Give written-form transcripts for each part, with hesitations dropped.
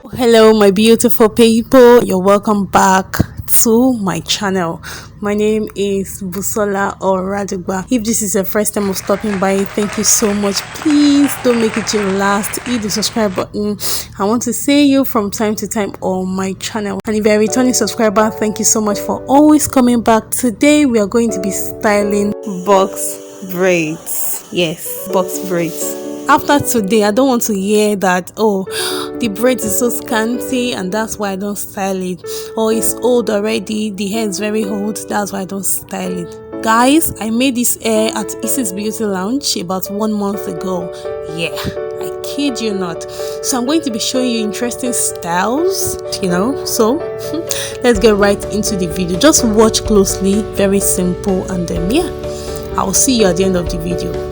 Hello, my beautiful people. You're welcome back to my channel. My name is Busola or Oradugba. If this is your first time of stopping by, thank you so much. Please don't make it your last. Hit the subscribe button. I want to see you from time to time on my channel. And if you're a returning subscriber, thank you so much for always coming back. Today, we are going to be styling box braids. Yes, box braids. After today, I don't want to hear that, oh, the braid is so scanty and that's why I don't style it, or it's old already, the hair is very old, that's why I don't style it. Guys, I made this hair at Isis Beauty Lounge about 1 month ago. Yeah, I kid you not. So I'm going to be showing you interesting styles, so let's get right into the video. Just watch closely, very simple, and then yeah, I'll see you at the end of the video.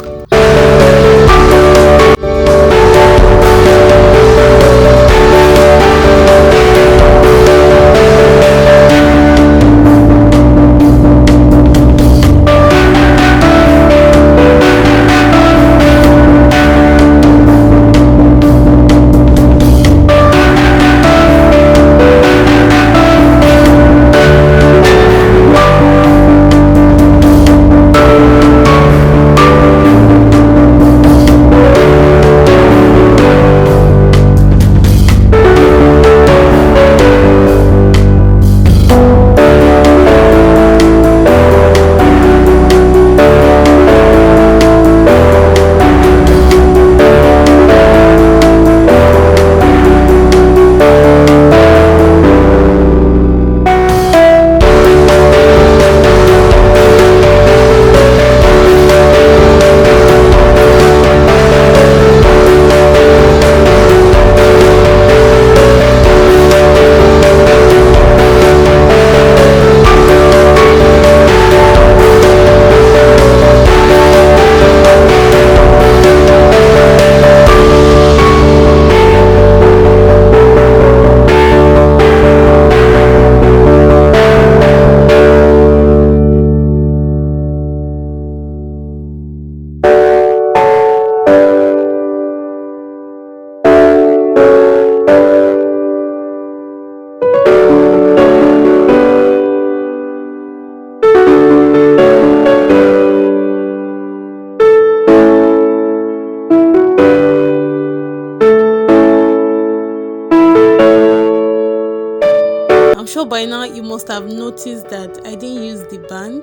I'm sure by now you must have noticed that I didn't use the band.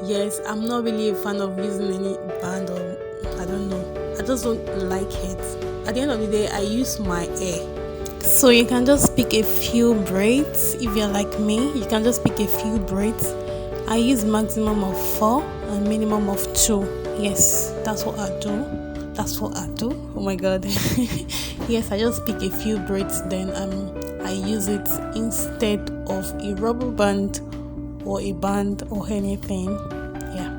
Yes, I'm not really a fan of using any band, or I don't know. I just don't like it. At the end of the day, I use my hair. So you can just pick a few braids. If you're like me, you can just pick a few braids. I use maximum of 4 and minimum of 2. Yes, that's what I do. That's what I do. Oh my god. Yes, I just pick a few braids, then I use it instead of a rubber band or a band or anything. Yeah.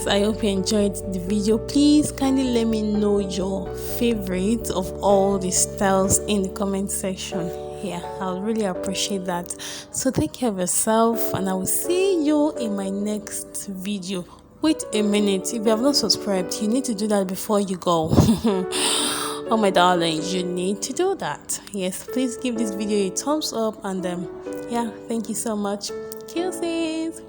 I hope you enjoyed the video. Please kindly let me know your favorite of all the styles in the comment section. Yeah, I'll really appreciate that. So take care of yourself, and I will see you in my next video. Wait a minute, if you have not subscribed, you need to do that before you go. Oh my darlings, you need to do that. Yes, please give this video a thumbs up, and yeah, thank you so much. Kisses.